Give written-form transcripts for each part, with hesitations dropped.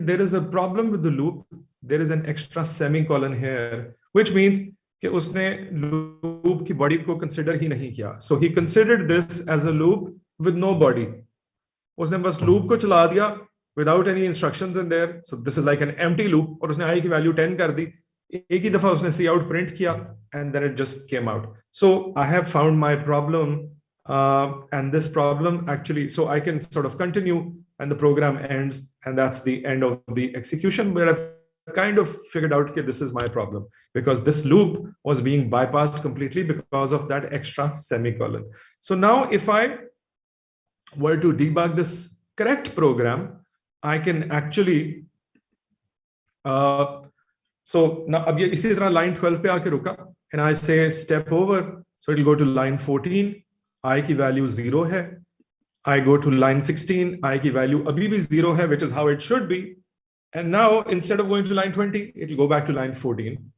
there is a problem with the loop. There is an extra semicolon here, which means कि उसने loop की body को consider ही नहीं किया. So he considered this as a loop with no body. उसने बस loop को चला दिया without any instructions in there. So this is like an empty loop. और उसने I की value 10 कर दी. एक ही दफा उसने cout print किया, and then it just came out. So I have found my problem, and this problem actually, so I can sort of continue, and the program ends, and that's the end of the execution, where I've kind of figured out that this is my problem, because this loop was being bypassed completely because of that extra semicolon. So now if I were to debug this correct program, I can actually so now अब ये इसी तरह line 12 पे आके रुका, and I say step over, so it'll go to line 14, I की value 0 है. I go to line 16, I की value अभी भी 0 है, which is how it should be. And now instead of going to line 20, it'll go back to line 14.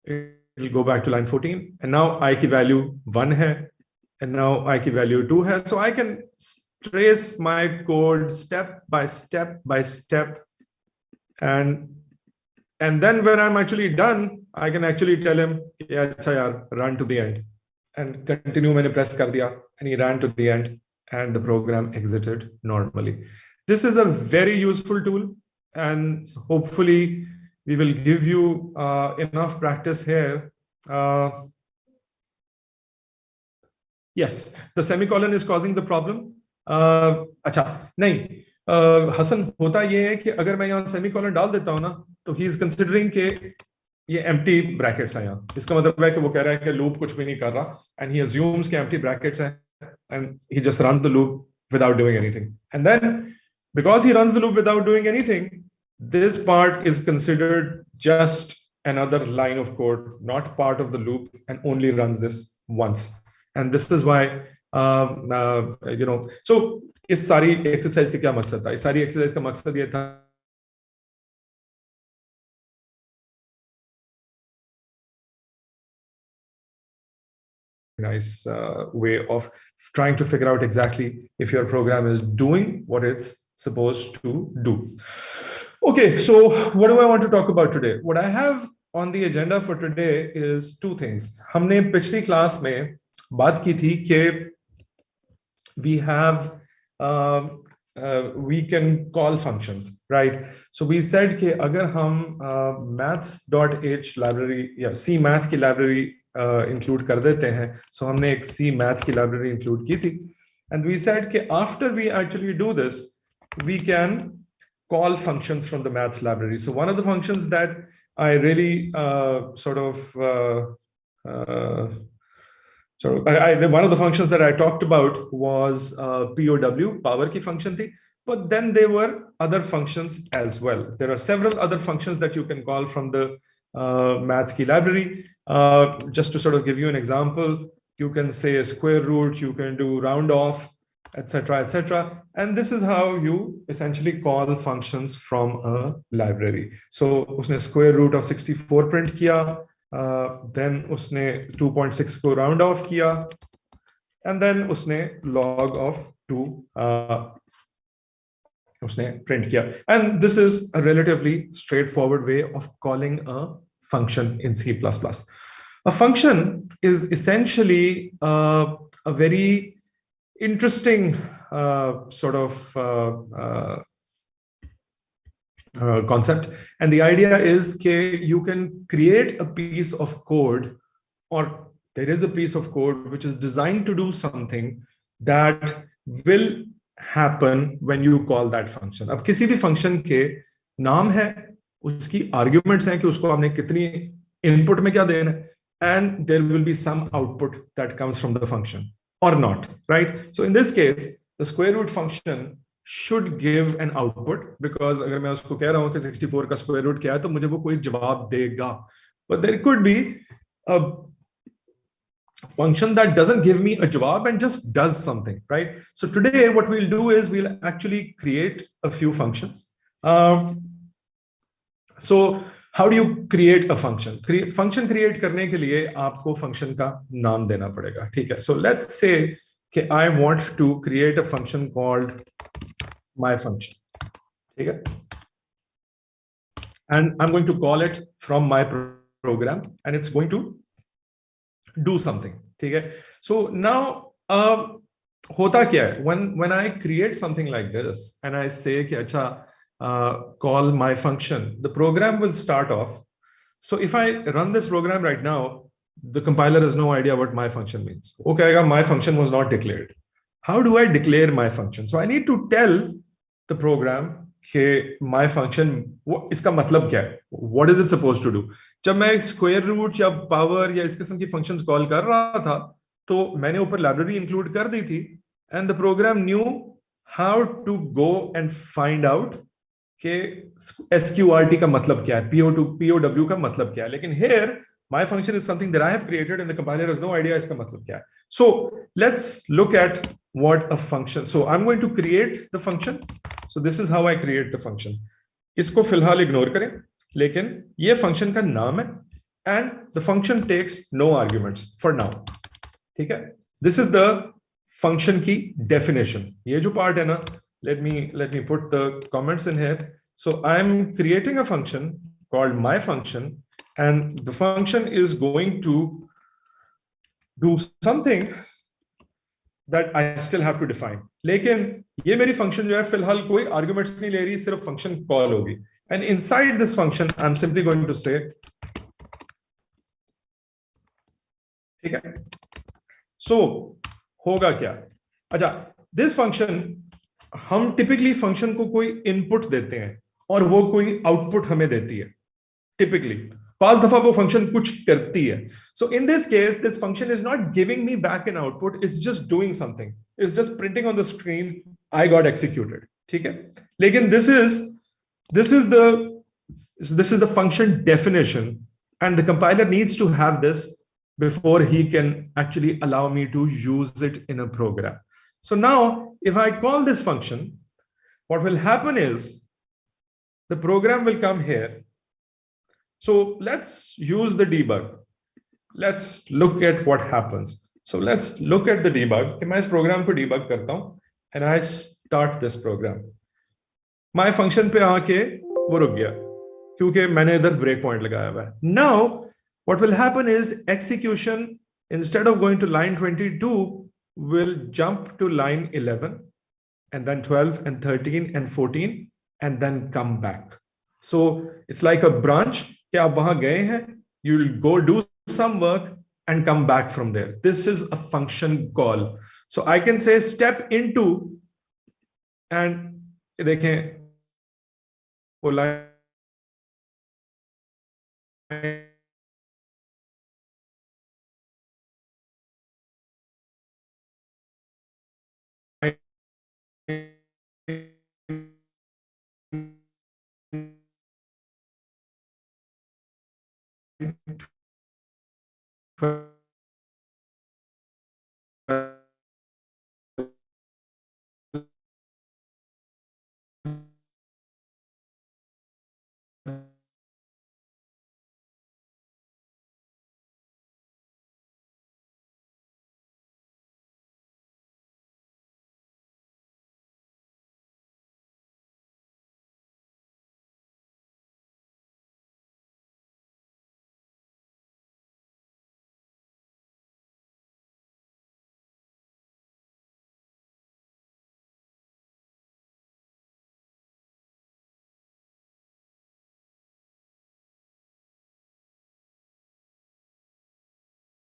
It'll go back to line 14, and now I की value 1 है, and now I की value 2 है. So I can trace my code step by step by step, and then when I'm actually done, I can actually tell him, yeah, अच्छा यार, run to the end, and continue. मैंने press कर दिया, and he ran to the end, and the program exited normally. This is a very useful tool, and hopefully we will give you enough practice here. Yes, the semicolon is causing the problem. अच्छा नहीं, हसन, होता ये है कि अगर मैं यहाँ semicolon डाल देता हूँ ना, तो he is considering कि ये empty brackets हैं यहाँ. इसका मतलब है कि वो कह रहा है कि loop कुछ भी नहीं कर रहा, and he assumes कि empty brackets हैं, and he just runs the loop without doing anything. And then because he runs the loop without doing anything, this part is considered just another line of code, not part of the loop, and only runs this once. And this is why you know, so इस सारी exercise का क्या मकसद था? इस सारी exercise का मकसद ये था nice way of trying to figure out exactly if your program is doing what it's supposed to do. Okay, so what do I want to talk about today? What I have on the agenda for today is two things. हमने पिछली class में बात की थी कि we have we can call functions, right? So we said कि अगर हम math.h library या C math की library include कर देते हैं, so हमने एक C math की library include की थी, and we said कि after we actually do this, we can call functions from the maths library. So one of the functions that I really one of the functions that I talked about was POW, power की function थी, but then there were other functions as well. There are several other functions that you can call from the maths की library. Just to sort of give you an example, you can say a square root, you can do round off, etc., etc. And this is how you essentially call functions from a library. So उसने square root of 64 print किया, then उसने 2.6 को round off किया, and then उसने log of 2 उसने print किया. And this is a relatively straightforward way of calling a function in C++. A function is essentially a very interesting concept, and the idea is that you can create a piece of code, or there is a piece of code which is designed to do something that will happen when you call that function. अब किसी भी function के नाम है, उसकी arguments हैं कि उसको आपने कितनी input में क्या देना है, and there will be some output that comes from the function or not, right? So in this case, the square root function should give an output, because अगर मैं उसको कह रहा हूँ कि 64 का square root क्या है, तो मुझे वो कोई जवाब देगा. But there could be a function that doesn't give me a jawab and just does something, right? So today what we'll do is we'll actually create a few functions. So how do you create a function? Function create करने के लिए आपको function का नाम देना पड़ेगा, ठीक है? So let's say कि I want to create a function called my function, ठीक है? and I'm going to call it from my program, and it's going to do something. ठीक है? So now होता क्या है when I create something like this and I say कि अच्छा call my function, the program will start off. So if I run this program right now, the compiler has no idea what my function means. Okay, my function was not declared. How do I declare my function? So I need to tell the program कि my function इसका मतलब क्या है, what is it supposed to do. जब मैं square root या power या इस किस्म की फंक्शंस कॉल कर रहा था तो मैंने ऊपर लाइब्रेरी इंक्लूड कर दी थी, and the program knew how to go and find out कि SQRT का मतलब क्या है, POW का मतलब क्या है. लेकिन here my function is something that I have created and the compiler has no idea इसका मतलब क्या है. So let's look at what a function. So I'm going to create the function. So this is how I create the function. इसको फिलहाल ignore करें, लेकिन ये function का नाम है and the function takes no arguments for now. ठीक है? This is the function की definition. ये जो part है ना, let me put the comments in here. So I'm creating a function called my function, and the function is going to do something that I still have to define. लेकिन ये मेरी function जो है फिलहाल कोई arguments नहीं ले रही, सिर्फ function call होगी. And inside this function, I'm simply going to say, ठीक है? So होगा क्या? अच्छा, this function, हम typically function को कोई input देते हैं और वो कोई output हमें देती है. Typically, 5 दफा वो function कुछ करती है. So in this case, this function is not giving me back an output. It's just doing something. It's just printing on the screen, I got executed. ठीक है? लेकिन this is the function definition, and the compiler needs to have this before he can actually allow me to use it in a program. So now if I call this function, what will happen is the program will come here. So let's use the debug. Let's look at what happens. So let's look at the debug. मैं इस program को debug करता हूं and I start this program. My function पे आके वो रुक गया क्योंकि मैंने इधर break point लगाया हुआ है. Now what will happen is execution, instead of going to line 22, will jump to line 11 and then 12 and 13 and 14 and then come back. So it's like a branch कि आप वहां गए हैं, you will go do some work and come back from there. This is a function call. So I can say step into, and देखें वो line